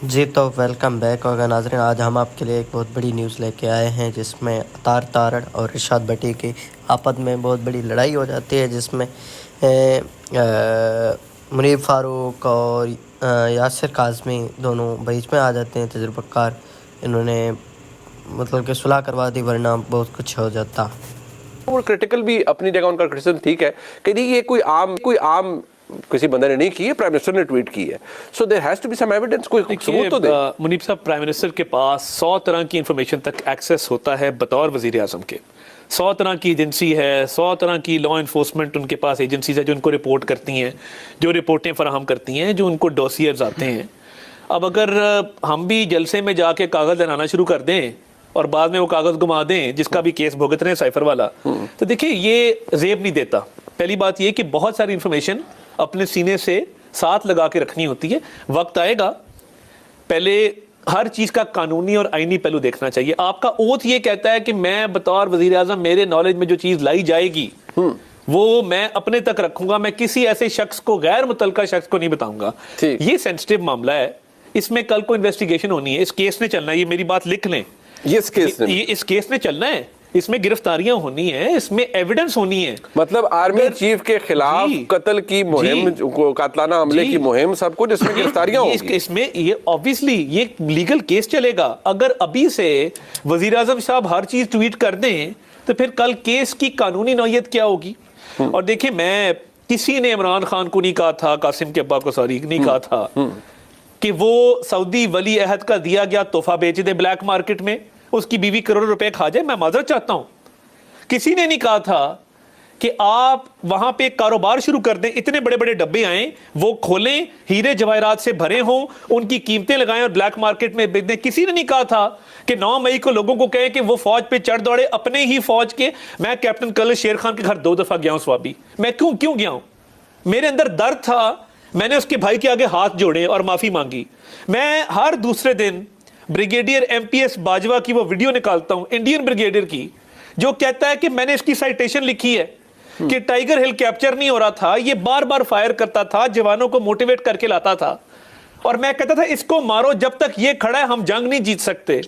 جی تو welcome back ہوگا ناظرین. آج ہم آپ کے لیے ایک بہت بڑی نیوز لے کے آئے ہیں جس میں اطہار تارڑ اور ارشاد بٹی کی آپس میں بہت بڑی لڑائی ہو جاتی ہے، جس میں منیب فاروق اور یاسر کاظمی دونوں بیچ میں آ جاتے ہیں. تجربہ کار انہوں نے مطلب کہ صلح کروا دی، ورنہ بہت کچھ ہو جاتا. وہ کرٹیکل بھی اپنی جگہ ان کا کرٹیسزم ٹھیک ہے کہ نہیں، یہ کوئی عام کسی بندے نے نہیں کی ہے، پرائم منسٹر نے ٹویٹ کی ہے. So there has to be some evidence, کوئی ثبوت تو دے. منیب صاحب، پرائم منسٹر کے پاس 100 طرح کی انفارمیشن تک ایکسیس ہوتا ہے بطور وزیر اعظم کے. 100 طرح کی ایجنسی ہے، 100 طرح کی لا انفورسمنٹ ان کے پاس ایجنسیز ہے جو ان کو رپورٹ کرتی ہیں، جو رپورٹیں فراہم کرتی ہیں، جو ان کو ڈوسیئرز آتے ہیں. اب اگر ہم بھی جلسے میں جا کے کاغذ لہرانا شروع کر دیں اور بعد میں وہ کاغذ گما دیں، جس کا بھی کیس بھگت رہے ہیں سائفر والا، تو دیکھیں یہ زیب نہیں دیتا. پہلی بات یہ کہ بہت ساری انفارمیشن اپنے سینے سے ساتھ لگا کے رکھنی ہوتی ہے. وقت آئے گا، پہلے ہر چیز کا قانونی اور آئینی پہلو دیکھنا چاہیے. آپ کا اوتھ یہ کہتا ہے کہ میں بطور وزیر اعظم میرے نالج میں جو چیز لائی جائے گی وہ میں اپنے تک رکھوں گا، میں کسی ایسے شخص کو، غیر متعلقہ شخص کو نہیں بتاؤں گا. یہ سینسٹیو معاملہ ہے، اس میں کل کو انویسٹیگیشن ہونی ہے، اس کیس نے چلنا ہے. یہ میری بات لکھ لیں، اس کیس نے چلنا ہے، اس میں گرفتاریاں ہونی ہیں، اس میں ایویڈنس ہونی ہے. مطلب آرمی چیف کے خلاف قتل کی مہم، قاتلانہ حملے کی مہم، سب کچھ اس میں گرفتاریاں ہوں گی. اس میں یہ obviously یہ لیگل کیس چلے گا. اگر ابھی سے وزیر اعظم صاحب ہر چیز ٹویٹ کر دیں تو پھر کل کیس کی قانونی نوعیت کیا ہوگی؟ اور دیکھیں، میں کسی نے عمران خان کو نہیں کہا تھا، قاسم کے ابا کو سوری نہیں کہا تھا کہ وہ سعودی ولی عہد کا دیا گیا تحفہ بیچ دے بلیک مارکیٹ میں، اس کی بیوی کروڑ روپے کھا جائے. میں معذرت چاہتا ہوں. کسی نے نہیں کہا تھا کہ آپ وہاں پہ کاروبار شروع کر دیں، اتنے بڑے بڑے ڈبے آئیں، وہ کھولیں، ہیرے جواہرات سے بھرے ہوں، ان کی قیمتیں لگائیں اور بلیک مارکیٹ میں بیچ دیں. کسی نے نہیں کہا تھا کہ 9 مئی کو لوگوں کو کہیں کہ وہ فوج پہ چڑھ دوڑے، اپنے ہی فوج کے. میں کیپٹن کرنل شیر خان کے گھر 2 دفعہ گیا ہوں سوابی. میں کیوں گیا ہوں؟ میرے اندر درد تھا، میں نے اس کے بھائی کے آگے ہاتھ جوڑے اور معافی مانگی. میں ہر دوسرے دن بریگیڈیئر MPS باجوہ کی وہ ویڈیو نکالتا ہوں، انڈین بریگیڈیئر کی، جو کہتا ہے کہ میں نے اس کی سائٹیشن لکھی ہے کہ ٹائیگر ہل کیپچر نہیں ہو رہا تھا، یہ بار بار فائر کرتا تھا، جوانوں کو موٹیویٹ کر کے لاتا تھا، اور میں کہتا تھا اس کو مارو، جب تک یہ کھڑا ہے ہم جنگ نہیں جیت سکتے.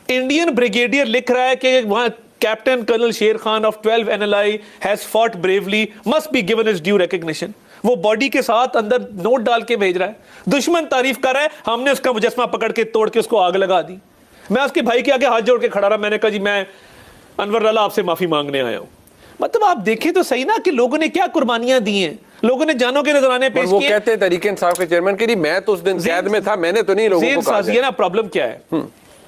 انڈین بریگیڈیئر لکھ رہا ہے کہ وہاں captain colonel Sher Khan of 12 NLI has fought bravely, must be given his due recognition. وہ باڈی کے ساتھ اندر نوٹ ڈال کے بھیج رہا ہے. دشمن تعریف کر رہا ہے، ہم نے اس کا مجسمہ پکڑ کے توڑ کے اس کو آگ لگا دی. میں اس کے بھائی کے آگے ہاتھ جوڑ کے کھڑا رہا. میں نے کہا جی میں انور اللہ آپ سے معافی مانگنے آیا ہوں. مطلب آپ دیکھیں تو صحیح نا کہ لوگوں نے کیا قربانیاں دی ہیں، لوگوں نے جانوں کے نذرانے پیش کیے. وہ کہتے ہیں تحریک انصاف کے چیئرمین کہ میں تو اس دن قید میں تھا، میں نے تو نہیں لوگوں کو کہا. نا پرابلم کیا ہے،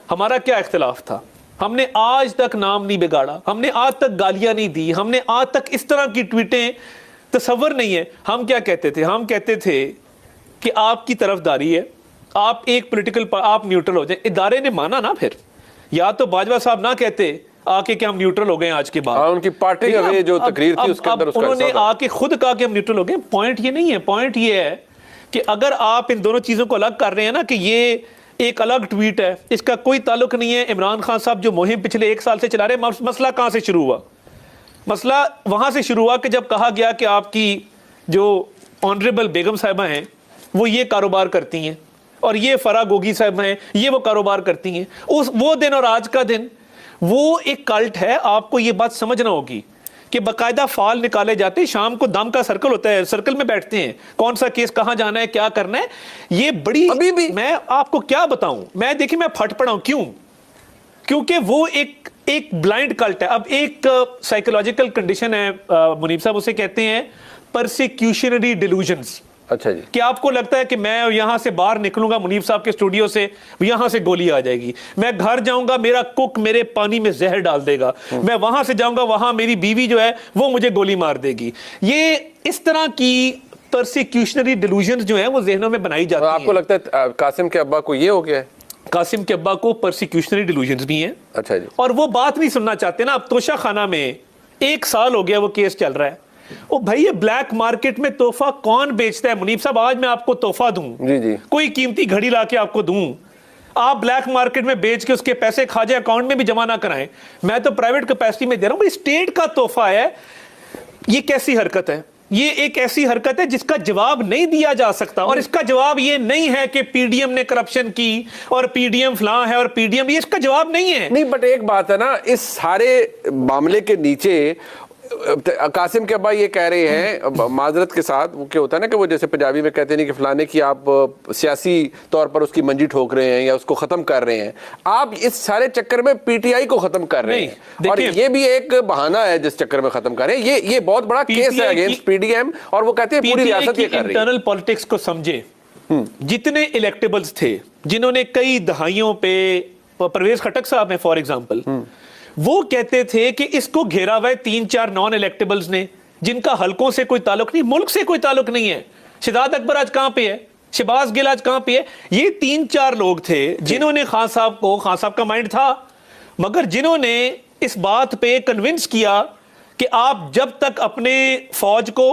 ہمارا کیا اختلاف تھا؟ ہم نے آج تک نام نہیں بگاڑا، ہم نے آج تک گالیاں نہیں دی، ہم نے آج تک اس طرح کی ٹویٹیں تصور نہیں ہے. ہم کیا کہتے تھے؟ ہم کہتے تھے کہ آپ کی طرفداری ہے، آپ ایک پولیٹیکل آپ نیوٹرل ہو جائیں. ادارے نے مانا نا پھر، یا تو باجوہ صاحب نہ کہتے آ کے کہ ہم نیوٹرل ہو گئے آج کے بعد. ان کی پارٹی کا جو تقریر تھی اس کے اندر انہوں نے آ کے خود کہا کہ ہم نیوٹرل ہو گئے. پوائنٹ یہ نہیں ہے، پوائنٹ یہ ہے کہ اگر آپ ان دونوں چیزوں کو الگ کر رہے ہیں نا کہ یہ ایک الگ ٹویٹ ہے، اس کا کوئی تعلق نہیں ہے. عمران خان صاحب جو مہم پچھلے 1 سال سے چلا رہے ہیں، مسئلہ کہاں سے شروع ہوا؟ مسئلہ وہاں سے شروع ہوا کہ جب کہا گیا کہ آپ کی جو آنریبل بیگم صاحبہ ہیں وہ یہ کاروبار کرتی ہیں، اور یہ فرا گوگی صاحب ہیں یہ وہ کاروبار کرتی ہیں. وہ دن اور آج کا دن وہ ایک کلٹ ہے. آپ کو یہ بات سمجھنا ہوگی کہ باقاعدہ فال نکالے جاتے ہیں. شام کو دم کا سرکل ہوتا ہے، سرکل میں بیٹھتے ہیں، کون سا کیس کہاں جانا ہے، کیا کرنا ہے. یہ بڑی ابھی بھی میں آپ کو کیا بتاؤں، میں دیکھیں میں پھٹ پڑا ہوں. کیونکہ وہ ایک بلائنڈ کلٹ ہے. اب ایک سائیکولوجیکل کنڈیشن ہے منیب صاحب، اسے کہتے ہیں پرسیکیوشنری ڈیلوژنز. اچھا جی. کہ آپ کو لگتا ہے کہ میں یہاں سے باہر نکلوں گا منیب صاحب کے اسٹوڈیو سے، یہاں سے گولی آ جائے گی. میں گھر جاؤں گا، میرا کک میرے پانی میں زہر ڈال دے گا. میں وہاں سے جاؤں گا، وہاں میری بیوی جو ہے وہ مجھے گولی مار دے گی. یہ اس طرح کی پرسیکیوشنری ڈیلوژنز جو ہیں وہ ذہنوں میں بنائی جاتی ہیں. آپ کو لگتا ہے قاسم کے ابا کو یہ ہو گیا ہے؟ قاسم کے ابا کو پرسیکیوشنری ڈیلوژنز بھی ہیں. اچھا جی. اور وہ بات نہیں سننا چاہتے نا. اب توشہ خانہ میں 1 سال ہو گیا وہ کیس چل رہا ہے. او بھائی یہ بلیک مارکیٹ میں تحفہ کون بیچتا ہے؟ منیب صاحب آج میں آپ کو تحفہ دوں، جی کوئی قیمتی گھڑی لا کے آپ کو دوں، آپ بلیک مارکیٹ میں بیچ کے اس کے پیسے کھا جائیں، اکاؤنٹ میں بھی جمع نہ کرائیں. میں تو پرائیویٹ کیپیسٹی میں دے رہا ہوں. بھائی اسٹیٹ کا تحفہ ہے، یہ کیسی حرکت ہے؟ یہ ایک ایسی حرکت ہے جس کا جواب نہیں دیا جا سکتا, اور اس کا جواب یہ نہیں ہے کہ پی ڈی ایم نے کرپشن کی اور پی ڈی ایم فلاں ہے اور پی ڈی ایم, یہ اس کا جواب نہیں ہے. نہیں, بٹ ایک بات ہے نا, اس سارے معاملے کے نیچے قاسم کے ابا یہ کہہ رہے ہیں معذرت کے ساتھ, وہ کیا ہوتا ہے نا کہ وہ جیسے پنجابی میں کہتے ہیں کہ فلانے کی آپ سیاسی طور پر اس کی منجی ٹھوک رہے ہیں یا اس کو ختم کر رہے ہیں, آپ اس سارے چکر میں پی ٹی آئی کو ختم کر رہے ہیں, اور یہ بھی ایک بہانہ ہے جس چکر میں ختم کر رہے ہیں. یہ بہت بڑا کیس ہے اگینسٹ پی ڈی ایم, اور وہ کہتے ہیں پوری ریاست یہ کر رہی ہے. انٹرنل پالیٹکس کو سمجھے, جتنے الیکٹیبلز تھے جنہوں نے کئی دہائیوں پہ, پرویز خٹک صاحب ہیں فار ایگزامپل, وہ کہتے تھے کہ اس کو گھیرا ہوا ہے 3-4 نان الیکٹیبلز نے جن کا حلقوں سے کوئی تعلق نہیں, ملک سے کوئی تعلق نہیں ہے. شہزاد اکبر آج کہاں پہ ہے, شہباز گل آج کہاں پہ ہے. یہ 3-4 لوگ تھے جنہوں نے خان صاحب کا مائنڈ تھا, مگر جنہوں نے اس بات پہ کنونس کیا کہ آپ جب تک اپنے فوج کو,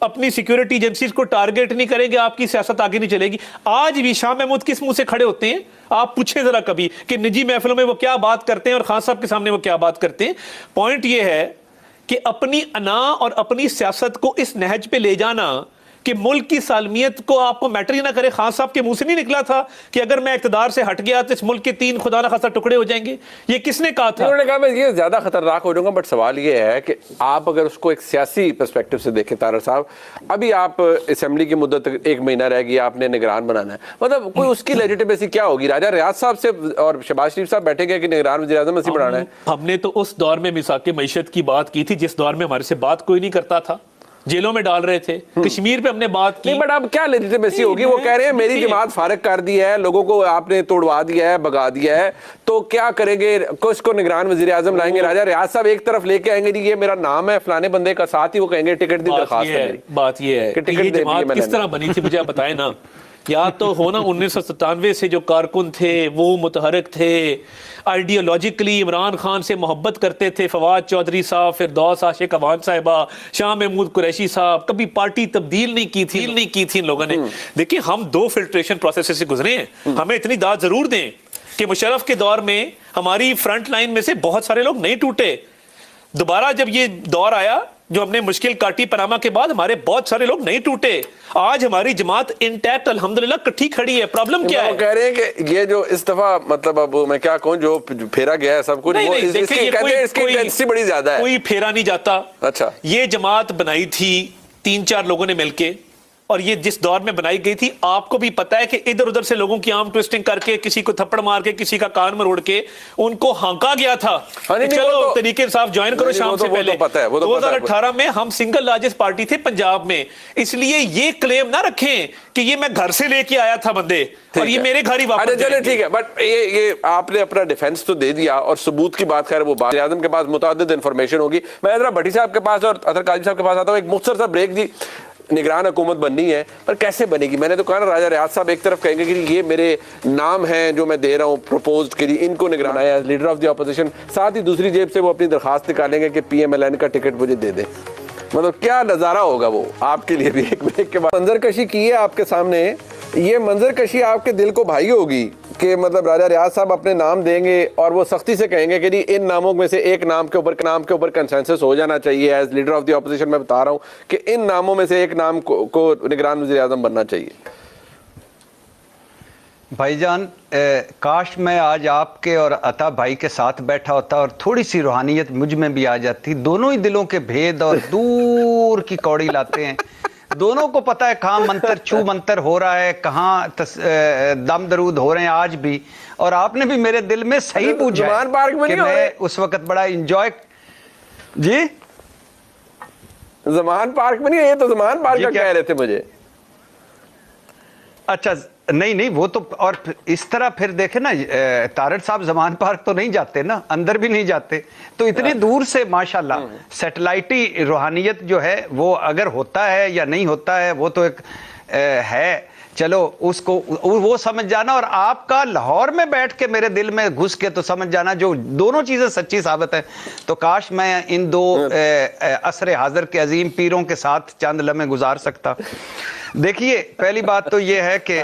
اپنی سیکیورٹی ایجنسیز کو ٹارگٹ نہیں کریں گے آپ کی سیاست آگے نہیں چلے گی. آج بھی شاہ محمود کس منہ سے کھڑے ہوتے ہیں, آپ پوچھیں ذرا کبھی کہ نجی محفلوں میں وہ کیا بات کرتے ہیں اور خان صاحب کے سامنے وہ کیا بات کرتے ہیں. پوائنٹ یہ ہے کہ اپنی انا اور اپنی سیاست کو اس نہج پہ لے جانا کہ ملک کی سالمیت کو آپ کو میٹر ہی نہ کرے. خان صاحب کے منہ سے نہیں نکلا تھا کہ اگر میں اقتدار سے ہٹ گیا تو اس ملک کے 3 خدا نہ خاصا ٹکڑے ہو جائیں گے, یہ کس نے کہا تھا؟ انہوں نے کہا میں یہ زیادہ خطرناک ہو جاؤں گا. بٹ سوال یہ ہے کہ آپ اگر اس کو ایک سیاسی پرسپیکٹو سے دیکھیں طاہر صاحب, ابھی آپ اسمبلی کی مدت 1 مہینہ رہ گئی, آپ نے نگران بنانا ہے, مطلب کوئی اس کی لیجیٹیمیسی کیا ہوگی؟ راجہ ریاض صاحب سے اور شہباز شریف صاحب بیٹھے گئے کہ نگران وزیر اعظم اسی بنانا ہے. ہم نے تو اس دور میں میثاق معیشت کی بات کی تھی جس دور میں ہمارے سے بات کوئی نہیں کرتا تھا, جیلوں میں ڈال رہے تھے. کشمیر پہ ہم نے بات کی. بٹ اب کیا لیجیٹیمیسی ہوگی؟ وہ کہہ رہے ہیں میری جماعت فارغ کر دی ہے, لوگوں کو آپ نے توڑوا دیا ہے, بگا دیا ہے, تو کیا کریں گے؟ کس کو نگران وزیر اعظم لائیں گے؟ راجہ ریاض صاحب ایک طرف لے کے آئیں گے جی یہ میرا نام ہے فلانے بندے کا, ساتھ ہی وہ کہیں گے ٹکٹ دی درخواست ہے. بات یہ ہے کہ یہ جماعت کس طرح بنی تھی, مجھے بتائیں نا. یا تو ہونا 1997 سے جو کارکن تھے وہ متحرک تھے, آئیڈیالوجیکلی عمران خان سے محبت کرتے تھے, فواد چودھری صاحب, فردوس عاشق اوان صاحبہ, شاہ محمود قریشی صاحب, کبھی پارٹی تبدیل نہیں کی تھی ان لوگوں نے. دیکھیں ہم 2 فلٹریشن پروسیس سے گزرے ہیں, ہمیں اتنی داد ضرور دیں کہ مشرف کے دور میں ہماری فرنٹ لائن میں سے بہت سارے لوگ نہیں ٹوٹے. دوبارہ جب یہ دور آیا جو ہم نے مشکل کاٹی پناما کے بعد, ہمارے بہت سارے لوگ نہیں ٹوٹے. آج ہماری جماعت انٹیکٹ الحمدللہ کٹھی کھڑی ہے. پرابلم کیا ہے؟ وہ کہہ رہے ہیں کہ یہ جو اس دفعہ مطلب اب میں کیا کہوں جو پھیرا گیا ہے سب کچھ, وہ اس کی انٹینسٹی بڑی زیادہ ہے. کوئی پھیرا نہیں جاتا. اچھا, یہ جماعت بنائی تھی 3-4 لوگوں نے مل کے, اور یہ جس دور میں بنائی گئی تھی آپ کو بھی پتا ہے کہ ادھر ادھر سے لوگوں کی آرم ٹویسٹنگ کر کے, کسی کو تھپڑ مار کے, کسی کا کان مروڑ کے ان کو ہانکا گیا تھا. چلو طریقے صاحب جوائن کرو شام سے پہلے. 2018 میں ہم سنگل لارجسٹ پارٹی تھے پنجاب میں, اس لیے یہ کلیم نہ رکھیں کہ یہ میں گھر سے لے کے آیا تھا بندے اور یہ میرے گھر ہی واپس. چلے ٹھیک ہے, بٹ یہ آپ نے اپنا ڈیفینس تو دے دیا اور ثبوت کی بات خیر وہ بات اعظم کے پاس متعدد انفارمیشن ہوگی. میں ذرا بھٹی صاحب کے پاس اور اطہر قاضی صاحب کے پاس آتا ہوں. ایک مختصر سا بریک. جی نگران حکومت بننی ہے پر کیسے بنے گی؟ میں نے تو کہا نا راجہ ریاض صاحب ایک طرف کہیں گے کہ یہ میرے نام ہیں جو میں دے رہا ہوں پروپوزڈ کے لیے, ان کو نگران آیا لیڈر آف دی اپوزیشن, ساتھ ہی دوسری جیب سے وہ اپنی درخواست نکالیں گے کہ پی ایم ایل این کا ٹکٹ مجھے دے دیں. مطلب کیا نظارہ ہوگا وہ آپ کے لیے بھی. ایک بریک کے بعد منظر کشی کی ہے آپ کے سامنے, یہ منظر کشی آپ کے دل کو بھائی ہوگی کہ مطلب راجہ ریاض صاحب اپنے نام دیں گے اور وہ سختی سے کہیں گے کہ جی ان ناموں میں سے ایک نام کے اوپر کنسنسس ہو جانا چاہیے. As leader of the opposition میں بتا رہا ہوں کہ ان ناموں میں سے ایک نام کو نگران وزیر اعظم بننا چاہیے. بھائی جان, کاش میں آج آپ کے اور عطا بھائی کے ساتھ بیٹھا ہوتا اور تھوڑی سی روحانیت مجھ میں بھی آ جاتی. دونوں ہی دلوں کے بھید اور دور کی کوڑی لاتے ہیں. دونوں کو پتہ ہے کہاں منتر چھو منتر ہو رہا ہے, کہاں دم درود ہو رہے ہیں آج بھی. اور آپ نے بھی میرے دل میں صحیح پوچھا کہ میں اس وقت بڑا انجوائے. جی زمان پارک میں نہیں, یہ تو زمان پارک کا کہہ رہے تھے مجھے. اچھا نہیں وہ تو, اور اس طرح پھر دیکھیں نا طارق صاحب زمان پارک تو نہیں جاتے نا, اندر بھی نہیں جاتے, تو اتنی دور سے ماشاءاللہ سیٹلائٹی روحانیت جو ہے وہ اگر ہوتا ہے یا نہیں ہوتا ہے وہ تو ایک ہے. چلو اس کو وہ سمجھ جانا, اور آپ کا لاہور میں بیٹھ کے میرے دل میں گھس کے تو سمجھ جانا جو دونوں چیزیں سچی ثابت ہیں. تو کاش میں ان 2 عصر حاضر کے عظیم پیروں کے ساتھ چند لمحے گزار سکتا. دیکھیے پہلی بات تو یہ ہے کہ